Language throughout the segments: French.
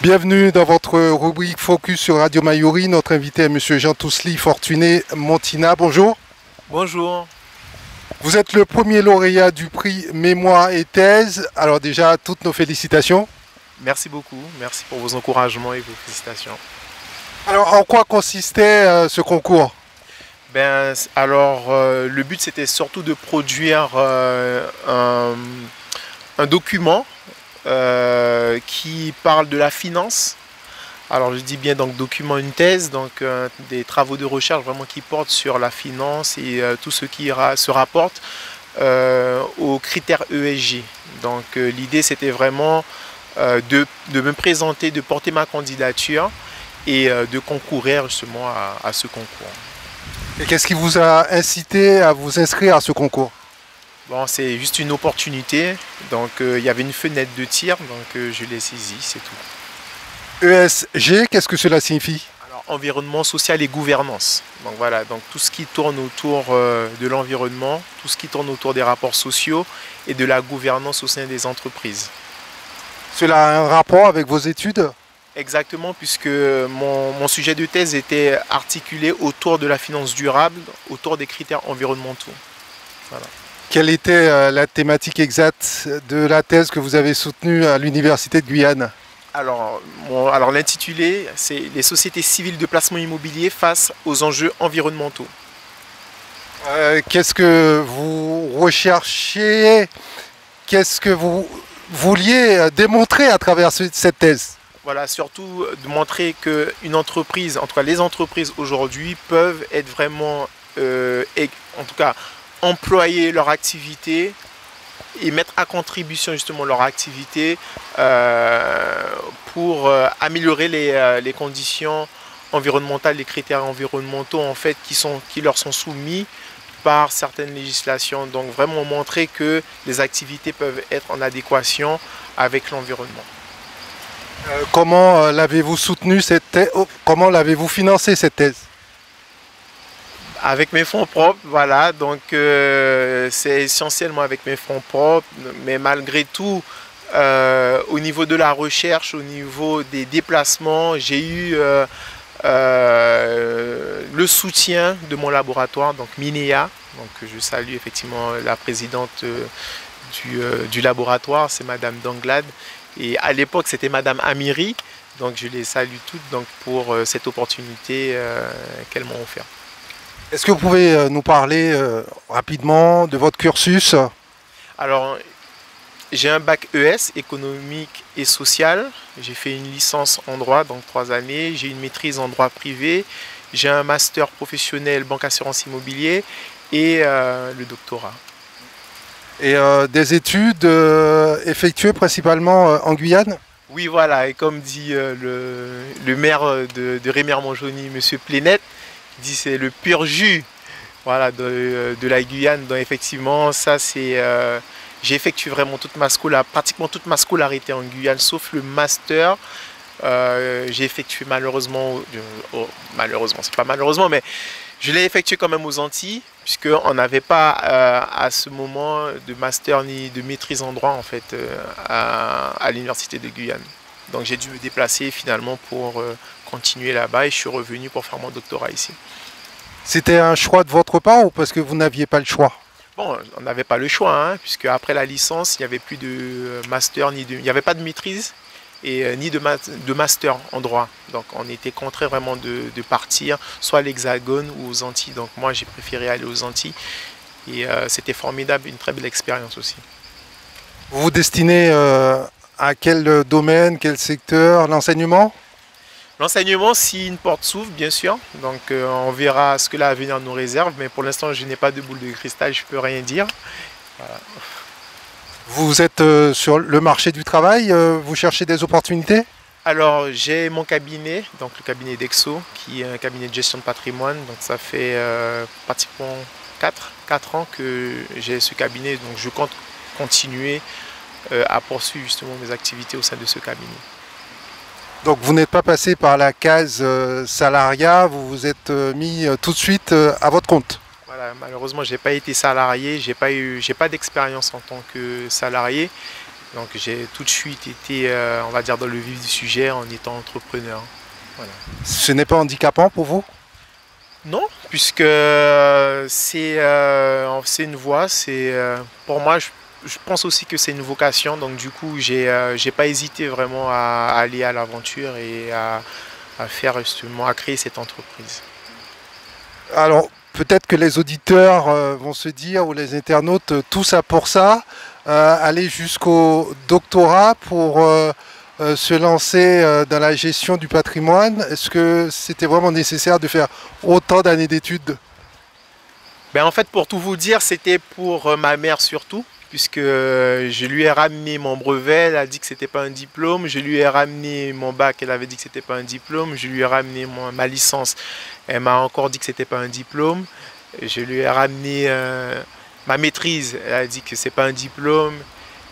Bienvenue dans votre rubrique Focus sur Radio Mayuri. Notre invité est Monsieur Jean Tousli Fortuné Montina. Bonjour. Bonjour. Vous êtes le premier lauréat du prix Mémoire et Thèse. Alors déjà, toutes nos félicitations. Merci beaucoup. Merci pour vos encouragements et vos félicitations. Alors, en quoi consistait ce concours? Le but c'était surtout de produire un document qui parle de la finance. Alors je dis bien donc document, une thèse, donc des travaux de recherche vraiment qui portent sur la finance et tout ce qui se rapporte aux critères ESG. Donc l'idée c'était vraiment de me présenter, de porter ma candidature et de concourir justement à ce concours. Et qu'est-ce qui vous a incité à vous inscrire à ce concours? Bon, c'est juste une opportunité, donc il y avait une fenêtre de tir, donc je l'ai saisie, c'est tout. ESG, qu'est-ce que cela signifie? Alors, environnement, social et gouvernance. Donc voilà, donc tout ce qui tourne autour de l'environnement, tout ce qui tourne autour des rapports sociaux et de la gouvernance au sein des entreprises. Cela a un rapport avec vos études? Exactement, puisque mon sujet de thèse était articulé autour de la finance durable, autour des critères environnementaux. Voilà. Quelle était la thématique exacte de la thèse que vous avez soutenue à l'Université de Guyane? Alors l'intitulé, c'est les sociétés civiles de placement immobilier face aux enjeux environnementaux. Qu'est-ce que vous recherchiez? Qu'est-ce que vous vouliez démontrer à travers cette thèse? Voilà, surtout de montrer qu'une entreprise, en tout cas les entreprises aujourd'hui, peuvent être vraiment, en tout cas, employer leur activité et mettre à contribution justement leur activité pour améliorer les conditions environnementales, les critères environnementaux en fait qui leur sont soumis par certaines législations. Donc vraiment montrer que les activités peuvent être en adéquation avec l'environnement. Comment l'avez-vous soutenue cette thèse? Comment l'avez-vous financée cette thèse? Avec mes fonds propres, voilà, donc c'est essentiellement avec mes fonds propres, mais malgré tout, au niveau de la recherche, au niveau des déplacements, j'ai eu le soutien de mon laboratoire, donc Minéa, donc je salue effectivement la présidente du laboratoire, c'est Madame Danglade, et à l'époque c'était Madame Amiri, donc je les salue toutes donc, pour cette opportunité qu'elles m'ont offerte. Est-ce que vous pouvez nous parler rapidement de votre cursus? Alors, j'ai un bac ES, économique et social. J'ai fait une licence en droit, donc 3 années. J'ai une maîtrise en droit privé. J'ai un master professionnel banque assurance immobilier et le doctorat. Et des études effectuées principalement en Guyane? Oui, voilà. Et comme dit le maire de Rémière-Montjoly, M. Plénette, dit c'est le pur jus, voilà, de la Guyane. Donc effectivement, ça c'est, j'ai effectué vraiment pratiquement toute ma scolarité en Guyane, sauf le master. J'ai effectué malheureusement, c'est pas malheureusement, mais je l'ai effectué quand même aux Antilles, puisqu'on n'avait pas à ce moment de master ni de maîtrise en droit en fait à l'université de Guyane. Donc j'ai dû me déplacer finalement pour continuer là-bas et je suis revenu pour faire mon doctorat ici. C'était un choix de votre part ou parce que vous n'aviez pas le choix? Bon, on n'avait pas le choix, hein, puisque après la licence, il n'y avait plus de master, il n'y avait pas de maîtrise et ni de master en droit. Donc on était contraint vraiment de partir soit à l'Hexagone ou aux Antilles. Donc moi j'ai préféré aller aux Antilles et c'était formidable, une très belle expérience aussi. Vous vous destinez à quel domaine, quel secteur? L'enseignement? L'enseignement, si une porte s'ouvre, bien sûr. Donc on verra ce que l'avenir nous réserve. Mais pour l'instant, je n'ai pas de boule de cristal, je ne peux rien dire. Voilà. Vous êtes sur le marché du travail, vous cherchez des opportunités? Alors j'ai mon cabinet, donc le cabinet d'Exo, qui est un cabinet de gestion de patrimoine. Donc ça fait pratiquement 4 ans que j'ai ce cabinet. Donc je compte continuer à poursuivre justement mes activités au sein de ce cabinet. Donc vous n'êtes pas passé par la case salariat, vous vous êtes mis tout de suite à votre compte? Voilà, malheureusement, je n'ai pas été salarié, j'ai pas d'expérience en tant que salarié. Donc j'ai tout de suite été, on va dire, dans le vif du sujet en étant entrepreneur. Voilà. Ce n'est pas handicapant pour vous? Non, puisque c'est une voie, pour moi, je pense aussi que c'est une vocation. Donc du coup, j'ai pas hésité vraiment à aller à l'aventure et à faire justement, à créer cette entreprise. Alors, peut-être que les auditeurs vont se dire, ou les internautes, tout ça pour ça, aller jusqu'au doctorat pour se lancer dans la gestion du patrimoine. Est-ce que c'était vraiment nécessaire de faire autant d'années d'études? Ben, en fait, pour tout vous dire, c'était pour ma mère surtout, puisque je lui ai ramené mon brevet, elle a dit que c'était pas un diplôme. Je lui ai ramené mon bac, elle avait dit que c'était pas un diplôme. Je lui ai ramené ma licence, elle m'a encore dit que c'était pas un diplôme. Je lui ai ramené ma maîtrise, elle a dit que c'est pas un diplôme.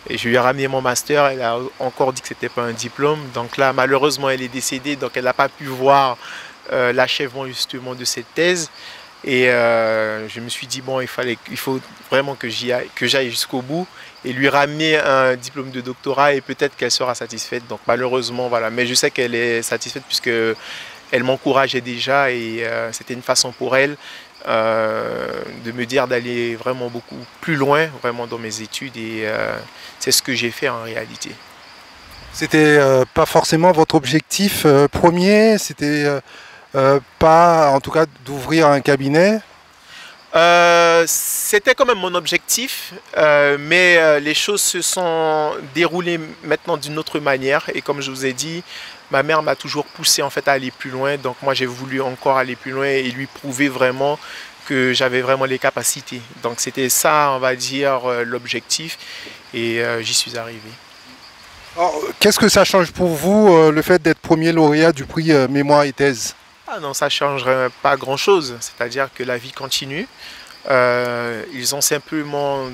Et je lui ai ramené mon master, elle a encore dit que c'était pas un diplôme. Donc là, malheureusement, elle est décédée, donc elle n'a pas pu voir l'achèvement justement de cette thèse. Et je me suis dit, bon, il faut vraiment que j'aille jusqu'au bout et lui ramener un diplôme de doctorat et peut-être qu'elle sera satisfaite. Donc malheureusement, voilà. Mais je sais qu'elle est satisfaite puisque elle m'encourageait déjà et c'était une façon pour elle de me dire d'aller vraiment beaucoup plus loin, vraiment dans mes études. Et c'est ce que j'ai fait en réalité. C'était pas forcément votre objectif premier, c'était pas en tout cas d'ouvrir un cabinet? C'était quand même mon objectif, mais les choses se sont déroulées maintenant d'une autre manière. Et comme je vous ai dit, ma mère m'a toujours poussé en fait à aller plus loin. Donc moi j'ai voulu encore aller plus loin et lui prouver vraiment que j'avais vraiment les capacités. Donc c'était ça, on va dire, l'objectif. Et j'y suis arrivé. Qu'est-ce que ça change pour vous le fait d'être premier lauréat du prix Mémoire et Thèse? Ah non, ça ne change pas grand-chose. C'est-à-dire que la vie continue. Ils ont simplement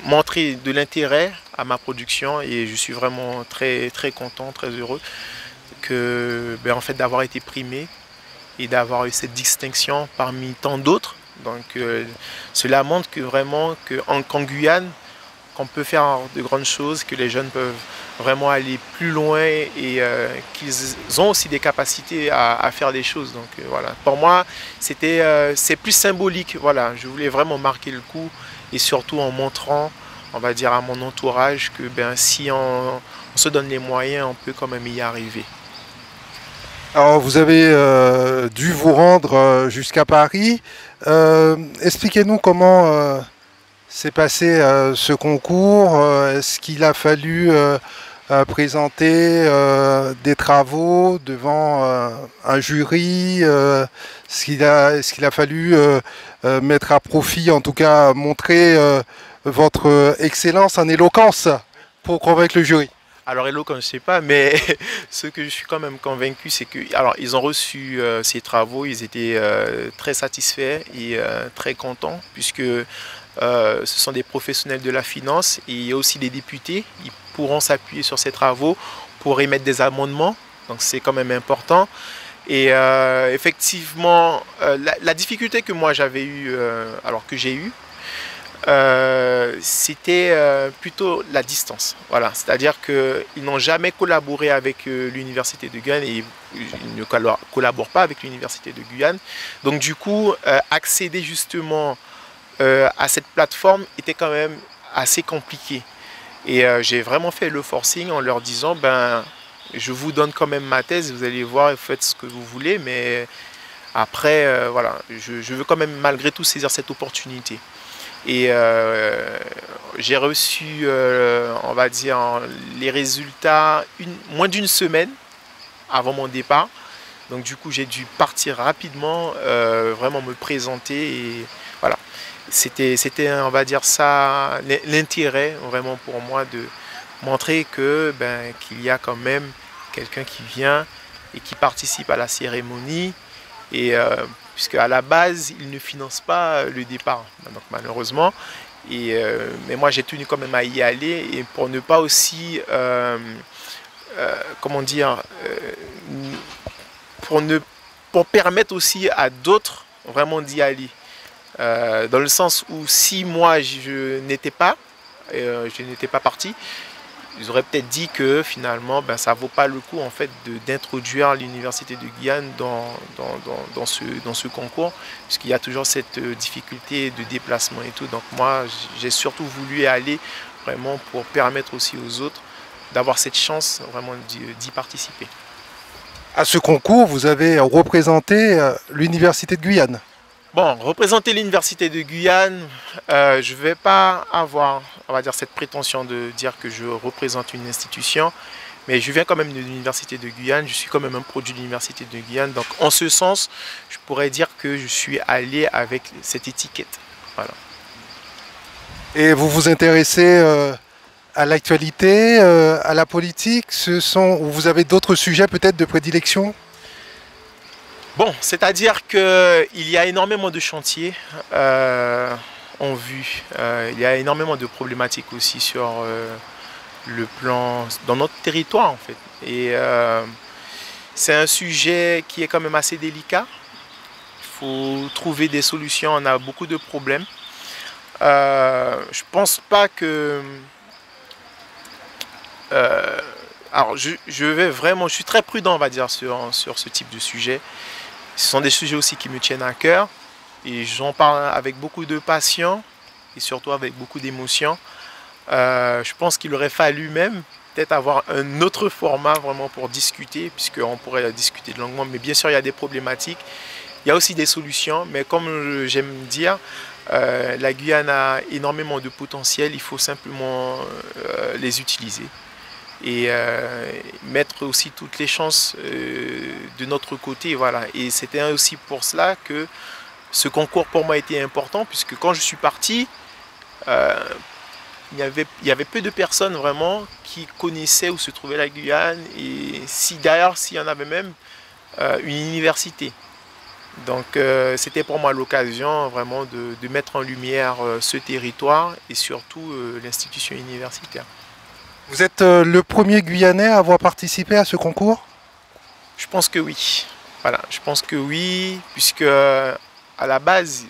montré de l'intérêt à ma production et je suis vraiment très, très content, très heureux en fait, d'avoir été primé et d'avoir eu cette distinction parmi tant d'autres. Donc cela montre que vraiment qu'en Guyane, qu'on peut faire de grandes choses, que les jeunes peuvent vraiment aller plus loin et qu'ils ont aussi des capacités à faire des choses. Donc voilà, pour moi, c'est plus symbolique. Voilà, je voulais vraiment marquer le coup et surtout en montrant, on va dire, à mon entourage que si on se donne les moyens, on peut quand même y arriver. Alors vous avez dû vous rendre jusqu'à Paris. Expliquez-nous comment s'est passé ce concours. Est-ce qu'il a fallu présenter des travaux devant un jury? Est-ce qu'il a fallu mettre à profit, en tout cas montrer votre excellence en éloquence pour convaincre le jury? Alors éloquent, je ne sais pas, mais ce que je suis quand même convaincu, c'est que ils ont reçu ces travaux, ils étaient très satisfaits et très contents, puisque ce sont des professionnels de la finance et il y a aussi des députés. Ils pourront s'appuyer sur ces travaux pour émettre des amendements, donc c'est quand même important. Et effectivement, la difficulté que moi j'avais eue, que j'ai eue, c'était plutôt la distance. Voilà, c'est-à-dire qu'ils n'ont jamais collaboré avec l'université de Guyane et ils ne collaborent pas avec l'université de Guyane. Donc du coup, accéder justement à cette plateforme était quand même assez compliqué. Et j'ai vraiment fait le forcing en leur disant, je vous donne quand même ma thèse, vous allez voir, vous faites ce que vous voulez, mais après, voilà, je veux quand même malgré tout saisir cette opportunité. Et j'ai reçu, on va dire, les résultats moins d'une semaine avant mon départ. Donc du coup, j'ai dû partir rapidement, vraiment me présenter. Et voilà, c'était, on va dire ça, l'intérêt vraiment pour moi de montrer qu'il y a quand même quelqu'un qui vient et qui participe à la cérémonie. Et puisque à la base, ils ne financent pas le départ, donc malheureusement. Mais moi, j'ai tenu quand même à y aller et pour ne pas aussi, comment dire, pour permettre aussi à d'autres vraiment d'y aller. Dans le sens où si moi je n'étais pas, je n'étais pas parti, ils auraient peut-être dit que finalement ça ne vaut pas le coup en fait d'introduire l'université de Guyane dans ce concours, puisqu'il y a toujours cette difficulté de déplacement et tout. Donc moi j'ai surtout voulu aller vraiment pour permettre aussi aux autres d'avoir cette chance vraiment d'y participer. À ce concours, vous avez représenté l'université de Guyane. Bon, représenter l'université de Guyane, je ne vais pas avoir, on va dire, cette prétention de dire que je représente une institution, mais je viens quand même de l'université de Guyane, je suis quand même un produit de l'université de Guyane, donc en ce sens, je pourrais dire que je suis allé avec cette étiquette. Voilà. Et vous vous intéressez à l'actualité, à la politique, ou vous avez d'autres sujets peut-être de prédilection? Bon, c'est-à-dire qu'il y a énormément de chantiers en vue. Il y a énormément de problématiques aussi sur le plan, dans notre territoire en fait. Et c'est un sujet qui est quand même assez délicat. Il faut trouver des solutions, on a beaucoup de problèmes. Je pense pas que... alors je suis très prudent on va dire sur ce type de sujet. Ce sont des sujets aussi qui me tiennent à cœur et j'en parle avec beaucoup de passion et surtout avec beaucoup d'émotion. Je pense qu'il aurait fallu même peut-être avoir un autre format vraiment pour discuter, puisqu'on pourrait discuter de longuement, mais bien sûr il y a des problématiques, il y a aussi des solutions, mais comme j'aime dire, la Guyane a énormément de potentiel, il faut simplement les utiliser. Et mettre aussi toutes les chances de notre côté. Voilà. Et c'était aussi pour cela que ce concours pour moi était important, puisque quand je suis parti, il y avait peu de personnes vraiment qui connaissaient où se trouvait la Guyane, et d'ailleurs s'il y en avait même une université. Donc c'était pour moi l'occasion vraiment de mettre en lumière ce territoire et surtout l'institution universitaire. Vous êtes le premier Guyanais à avoir participé à ce concours? Je pense que oui. Voilà, je pense que oui, puisque à la base,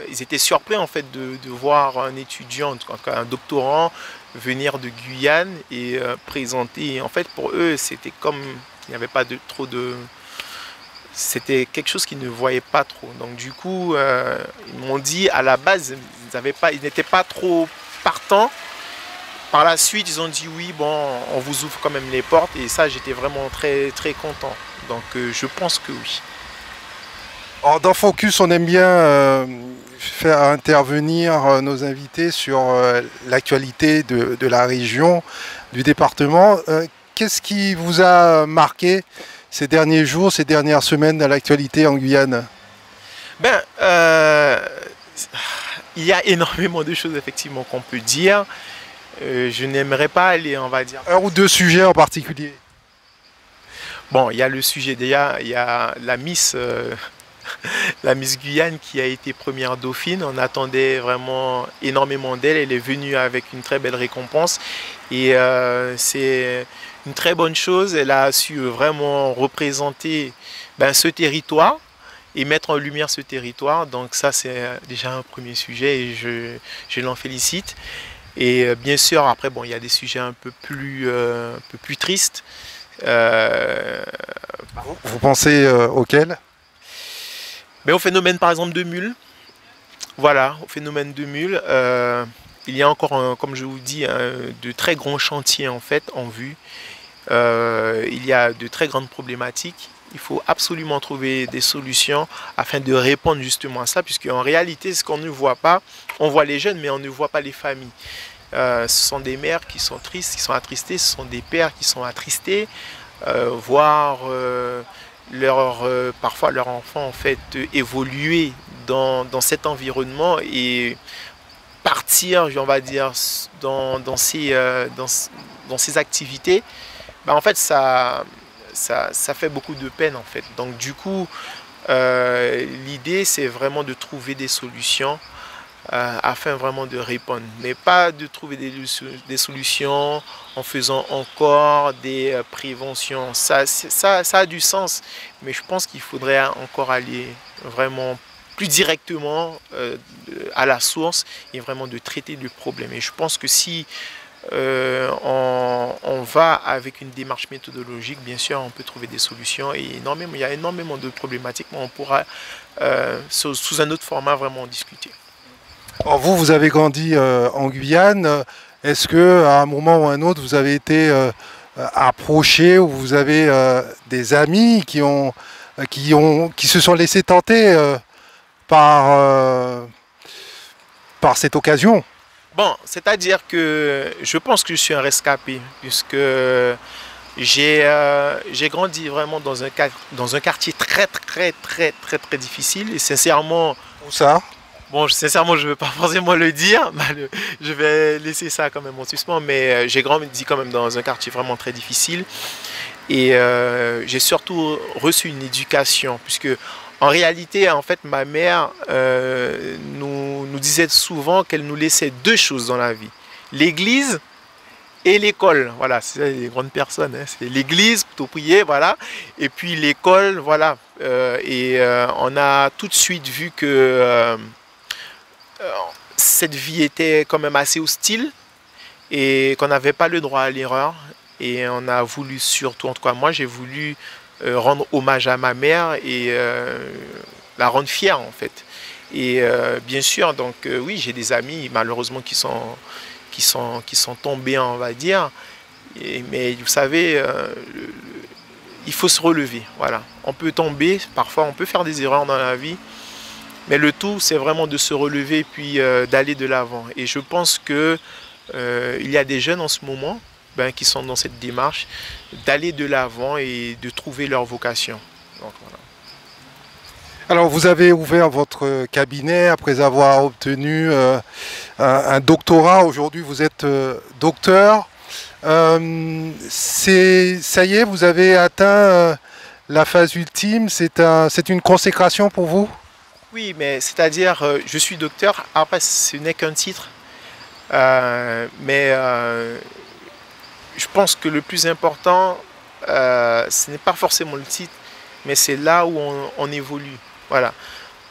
ils étaient surpris en fait de voir un étudiant, en tout cas un doctorant, venir de Guyane et présenter. En fait, pour eux, c'était comme il n'y avait pas trop de... C'était quelque chose qu'ils ne voyaient pas trop. Donc du coup, ils m'ont dit à la base, ils n'étaient pas trop partants. Par la suite, ils ont dit oui, bon, on vous ouvre quand même les portes, et ça, j'étais vraiment très, très content. Donc, je pense que oui. Alors, dans Focus, on aime bien faire intervenir nos invités sur l'actualité de la région, du département. Qu'est-ce qui vous a marqué ces derniers jours, ces dernières semaines à l'actualité en Guyane? Il y a énormément de choses, effectivement, qu'on peut dire. Je n'aimerais pas aller, on va dire... Un ou deux sujets en particulier? Bon, il y a le sujet, déjà, il y a la Miss Guyane qui a été première dauphine. On attendait vraiment énormément d'elle. Elle est venue avec une très belle récompense. Et c'est une très bonne chose. Elle a su vraiment représenter ce territoire et mettre en lumière ce territoire. Donc ça, c'est déjà un premier sujet et je l'en félicite. Et bien sûr, après, bon, il y a des sujets un peu plus tristes. Vous pensez auquel? Au phénomène, par exemple, de mule. Voilà, au phénomène de mule. Il y a encore, comme je vous dis, de très grands chantiers en fait en vue. Il y a de très grandes problématiques. Il faut absolument trouver des solutions afin de répondre justement à ça, puisque en réalité, ce qu'on ne voit pas, on voit les jeunes, mais on ne voit pas les familles. Ce sont des mères qui sont tristes, qui sont attristées, ce sont des pères qui sont attristés, voir parfois leur enfant en fait évoluer dans cet environnement et partir, on va dire, dans ces activités. En fait, ça fait beaucoup de peine en fait. Donc du coup, l'idée c'est vraiment de trouver des solutions afin vraiment de répondre, mais pas de trouver des solutions en faisant encore des préventions. Ça a du sens, mais je pense qu'il faudrait encore aller vraiment plus directement à la source et vraiment de traiter le problème. Et je pense que si on va avec une démarche méthodologique, bien sûr, on peut trouver des solutions et il y a énormément de problématiques, mais on pourra sous un autre format vraiment en discuter. Alors vous avez grandi en Guyane. Est-ce que à un moment ou à un autre, vous avez été approché ou vous avez des amis qui se sont laissés tenter par cette occasion? Bon, c'est-à-dire que je pense que je suis un rescapé, puisque j'ai grandi vraiment dans un quartier très difficile. Et sincèrement, Où ça? bon, sincèrement, je ne veux pas forcément le dire, je vais laisser ça quand même en suspens, mais j'ai grandi quand même dans un quartier vraiment très difficile. Et j'ai surtout reçu une éducation, puisque en réalité, en fait, ma mère nous disait souvent qu'elle nous laissait deux choses dans la vie: l'église et l'école. Voilà, c'est les grandes personnes, hein. C'est l'église pour prier, voilà, et puis l'école, voilà. On a tout de suite vu que cette vie était quand même assez hostile et qu'on n'avait pas le droit à l'erreur. Et on a voulu surtout, en tout cas moi j'ai voulu rendre hommage à ma mère et la rendre fière en fait. Et bien sûr, donc oui, j'ai des amis malheureusement qui sont tombés, on va dire. Mais vous savez, il faut se relever. Voilà. On peut tomber, parfois on peut faire des erreurs dans la vie. Mais le tout, c'est vraiment de se relever et puis d'aller de l'avant. Et je pense que il y a des jeunes en ce moment qui sont dans cette démarche d'aller de l'avant et de trouver leur vocation. Donc, voilà. Alors vous avez ouvert votre cabinet après avoir obtenu un doctorat. Aujourd'hui vous êtes docteur. Ça y est, vous avez atteint la phase ultime. C'est une consécration pour vous? Oui, mais c'est-à-dire, je suis docteur. Après, ce n'est qu'un titre. Je pense que le plus important, ce n'est pas forcément le titre, mais c'est là où on évolue. Voilà.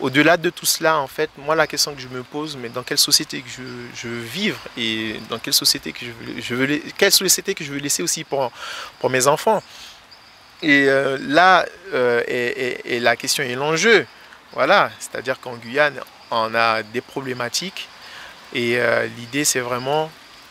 Au-delà de tout cela, en fait, moi, la question que je me pose, mais dans quelle société que je veux vivre et dans quelle société que quelle société que je veux laisser aussi pour mes enfants. Et là, et la question est l'enjeu. Voilà. C'est-à-dire qu'en Guyane, on a des problématiques et l'idée, c'est vraiment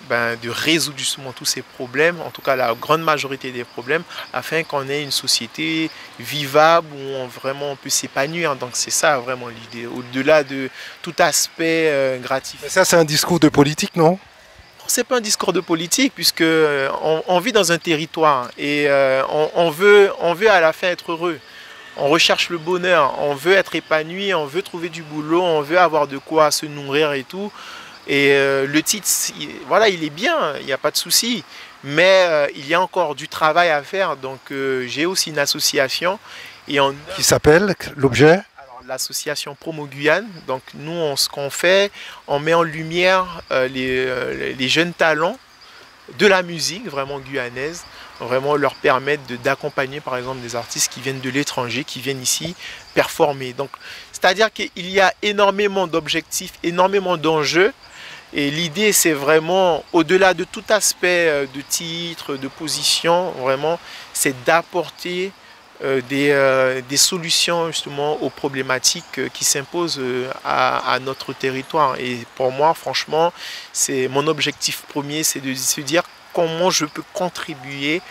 de résoudre justement tous ces problèmes, en tout cas la grande majorité des problèmes, afin qu'on ait une société vivable où vraiment on peut s'épanouir. Donc c'est ça vraiment l'idée, au-delà de tout aspect gratifiant. Ça c'est un discours de politique, non? C'est pas un discours de politique, puisque on vit dans un territoire et on veut à la fin être heureux. On recherche le bonheur, on veut être épanoui, on veut trouver du boulot, on veut avoir de quoi se nourrir et tout. Et le titre, voilà, il est bien, il n'y a pas de souci. Mais il y a encore du travail à faire. Donc j'ai aussi une association. Qui s'appelle l'objet? L'association Promo Guyane. Donc nous, ce qu'on fait, on met en lumière les jeunes talents de la musique vraiment guyanaise. Vraiment leur permettre d'accompagner par exemple des artistes qui viennent de l'étranger, qui viennent ici performer. Donc c'est-à-dire qu'il y a énormément d'objectifs, énormément d'enjeux. Et l'idée, c'est vraiment, au-delà de tout aspect de titre, de position, vraiment, c'est d'apporter des solutions justement aux problématiques qui s'imposent à notre territoire. Et pour moi, franchement, c'est mon objectif premier, c'est de se dire comment je peux contribuer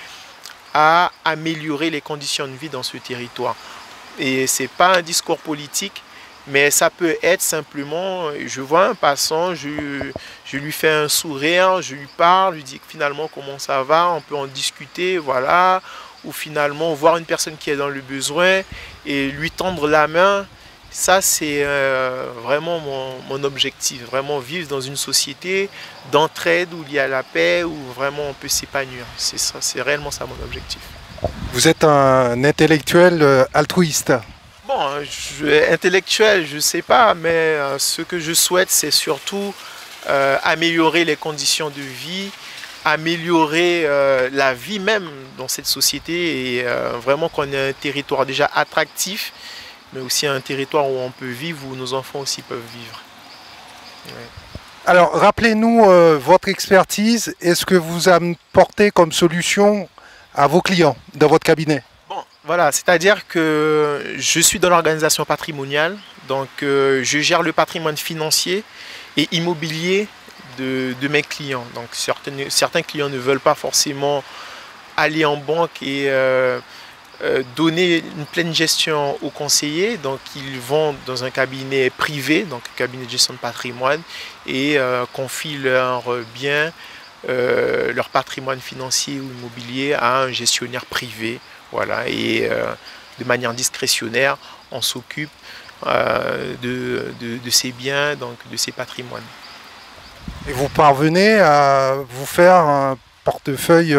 à améliorer les conditions de vie dans ce territoire. Et ce n'est pas un discours politique, mais ça peut être simplement, je vois un passant, je lui fais un sourire, je lui parle, je lui dis finalement comment ça va, on peut en discuter, voilà. Ou finalement voir une personne qui est dans le besoin et lui tendre la main. Ça, c'est vraiment mon objectif, vraiment vivre dans une société d'entraide où il y a la paix, où vraiment on peut s'épanouir. C'est ça, c'est réellement ça mon objectif. Vous êtes un intellectuel altruiste. Bon, intellectuel, je ne sais pas, mais ce que je souhaite, c'est surtout améliorer les conditions de vie, améliorer la vie même dans cette société et vraiment qu'on ait un territoire déjà attractif, mais aussi un territoire où on peut vivre, où nos enfants aussi peuvent vivre. Ouais. Alors, rappelez-nous votre expertise et ce que vous apportez comme solution à vos clients dans votre cabinet. Bon, voilà, c'est-à-dire que je suis dans l'organisation patrimoniale, donc je gère le patrimoine financier et immobilier de mes clients. Donc certains clients ne veulent pas forcément aller en banque et donner une pleine gestion aux conseillers, donc ils vont dans un cabinet privé, donc un cabinet de gestion de patrimoine, et confient leurs biens, leur patrimoine financier ou immobilier à un gestionnaire privé. Voilà, et de manière discrétionnaire, on s'occupe de ces biens, donc de ces patrimoines. Et vous parvenez à vous faire un portefeuille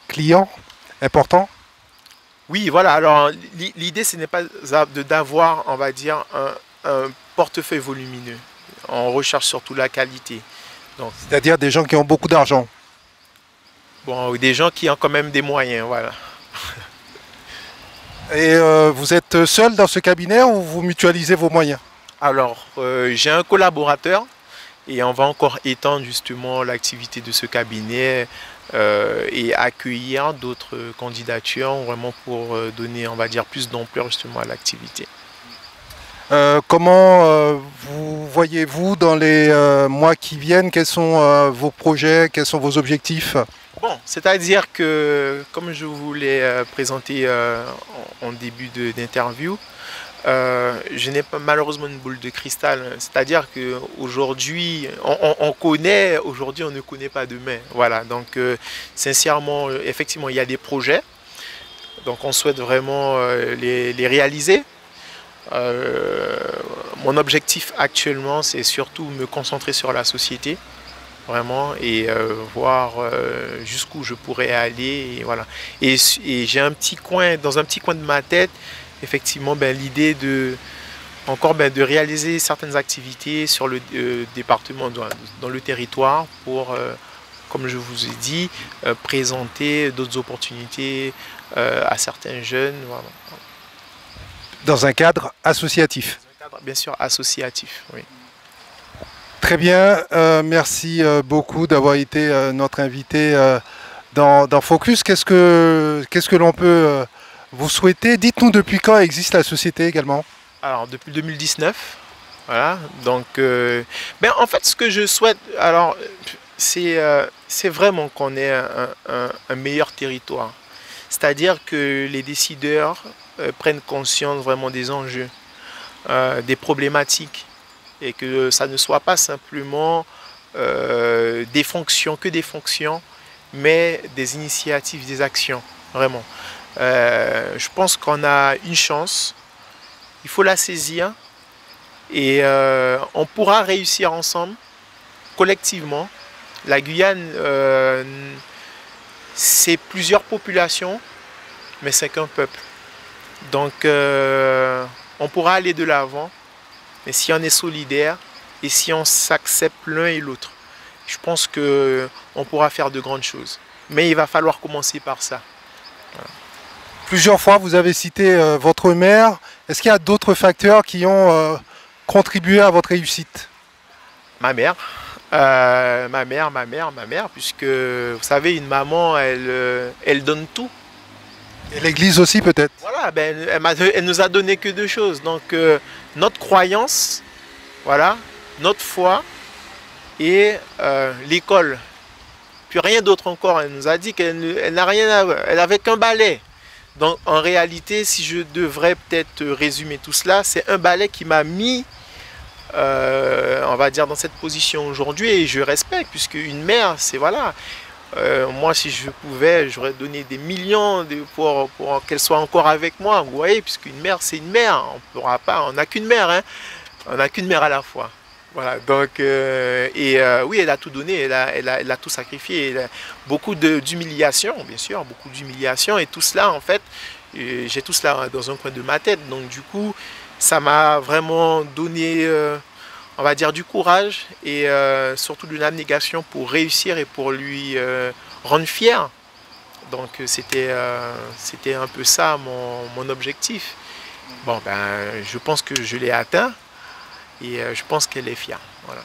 client important? Oui, voilà. Alors, l'idée, ce n'est pas d'avoir, on va dire, un portefeuille volumineux. On recherche surtout la qualité. C'est-à-dire des gens qui ont beaucoup d'argent? Bon, des gens qui ont quand même des moyens, voilà. Et vous êtes seul dans ce cabinet ou vous mutualisez vos moyens? Alors, j'ai un collaborateur et on va encore étendre justement l'activité de ce cabinet et accueillir d'autres candidatures vraiment pour donner, on va dire, plus d'ampleur justement à l'activité. Comment vous voyez-vous dans les mois qui viennent? Quels sont vos projets? Quels sont vos objectifs? Bon, c'est-à-dire que, comme je vous l'ai présenté en début d'interview, je n'ai pas malheureusement une boule de cristal. C'est-à-dire qu'aujourd'hui, on connaît, aujourd'hui on ne connaît pas demain. Voilà, donc sincèrement, effectivement, il y a des projets. Donc on souhaite vraiment les réaliser. Mon objectif actuellement, c'est surtout me concentrer sur la société. Vraiment, et voir jusqu'où je pourrais aller. Et voilà. Et j'ai un petit coin, dans un petit coin de ma tête, effectivement, l'idée de réaliser certaines activités sur le département, dans le territoire, pour, comme je vous ai dit, présenter d'autres opportunités à certains jeunes. Voilà. Dans un cadre associatif? Dans un cadre, bien sûr, associatif, oui. Très bien, merci beaucoup d'avoir été notre invité dans Focus. Qu'est-ce que l'on peut vous souhaiter? Dites-nous depuis quand existe la société également? Alors depuis 2019, voilà. Donc, en fait, ce que je souhaite, alors, c'est vraiment qu'on ait un meilleur territoire. C'est-à-dire que les décideurs prennent conscience vraiment des enjeux, des problématiques, et que ça ne soit pas simplement des fonctions, mais des initiatives, des actions, vraiment. Je pense qu'on a une chance, il faut la saisir, et on pourra réussir ensemble, collectivement. La Guyane, c'est plusieurs populations, mais c'est qu'un peuple. Donc, on pourra aller de l'avant. Mais si on est solidaire et si on s'accepte l'un et l'autre, je pense qu'on pourra faire de grandes choses. Mais il va falloir commencer par ça. Voilà. Plusieurs fois, vous avez cité votre mère. Est-ce qu'il y a d'autres facteurs qui ont contribué à votre réussite? Ma mère, puisque vous savez, une maman, elle donne tout. Et l'église aussi peut-être? Voilà, elle nous a donné que deux choses. Donc notre croyance, voilà, notre foi et l'école. Puis rien d'autre encore. Elle nous a dit qu'elle n'a rien à voir. Elle n'avait qu'un balai. Donc en réalité, si je devrais peut-être résumer tout cela, c'est un balai qui m'a mis, on va dire, dans cette position aujourd'hui, et je respecte, puisque une mère, c'est voilà. Moi, si je pouvais, j'aurais donné des millions pour qu'elle soit encore avec moi. Vous voyez, puisqu'une mère, c'est une mère. On n'a qu'une mère, hein. On n'a qu'une mère à la fois. Voilà. Donc, oui, elle a tout donné, elle a tout sacrifié. Beaucoup d'humiliation, bien sûr, beaucoup d'humiliation. Et tout cela, en fait, j'ai tout cela dans un coin de ma tête. Donc, du coup, ça m'a vraiment donné, on va dire, du courage et surtout de l'abnégation pour réussir et pour lui rendre fier. Donc c'était un peu ça mon objectif. Bon, ben, je pense que je l'ai atteint et je pense qu'elle est fière. Voilà.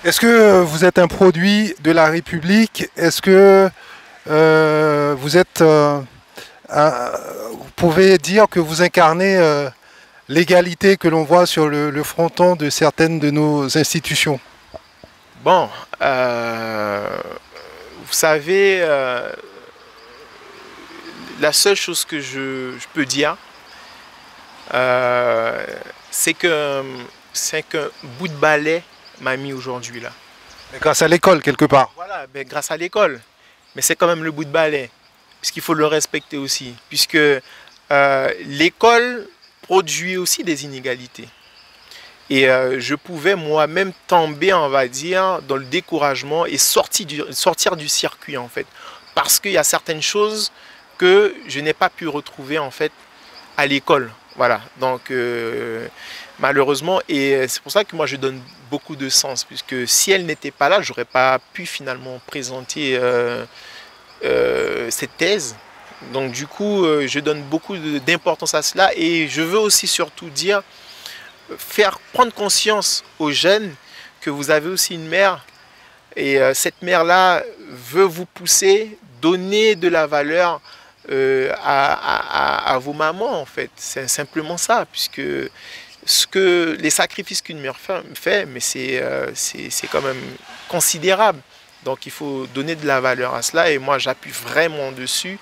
Est-ce que vous êtes un produit de la République? Est-ce que vous êtes, vous pouvez dire que vous incarnez l'égalité que l'on voit sur le fronton de certaines de nos institutions? Bon, vous savez, la seule chose que je peux dire, c'est qu'un bout de balai m'a mis aujourd'hui là. Grâce à l'école, quelque part. Voilà, ben, grâce à l'école. Mais c'est quand même le bout de balai. Puisqu'il faut le respecter aussi. Puisque l'école produit aussi des inégalités. Et je pouvais moi-même tomber, on va dire, dans le découragement et sortir du circuit en fait. Parce qu'il y a certaines choses que je n'ai pas pu retrouver en fait à l'école. Voilà, donc malheureusement, et c'est pour ça que moi je donne beaucoup de sens, puisque si elle n'était pas là, j'aurais pas pu finalement présenter cette thèse. Donc du coup, je donne beaucoup d'importance à cela et je veux aussi surtout dire, faire prendre conscience aux jeunes que vous avez aussi une mère et cette mère-là veut vous pousser, donner de la valeur à vos mamans en fait. C'est simplement ça, puisque les sacrifices qu'une mère fait, mais c'est quand même considérable. Donc il faut donner de la valeur à cela et moi j'appuie vraiment dessus.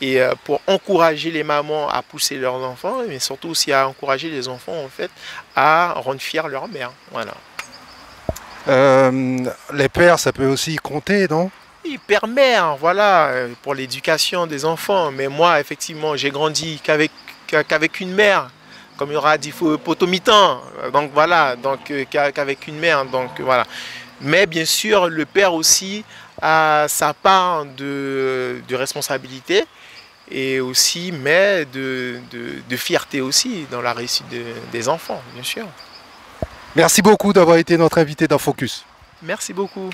Et pour encourager les mamans à pousser leurs enfants, mais surtout aussi à encourager les enfants en fait à rendre fiers leur mère. Voilà. Les pères, ça peut aussi compter, non? Oui, père-mère, voilà, pour l'éducation des enfants. Mais moi, effectivement, j'ai grandi qu'avec une mère, comme il y aura dit potomitan. Donc voilà, donc qu'avec une mère. Donc voilà. Mais bien sûr, le père aussi a sa part de responsabilité. Et aussi, mais de fierté aussi dans la réussite des enfants, bien sûr. Merci beaucoup d'avoir été notre invité dans Focus. Merci beaucoup.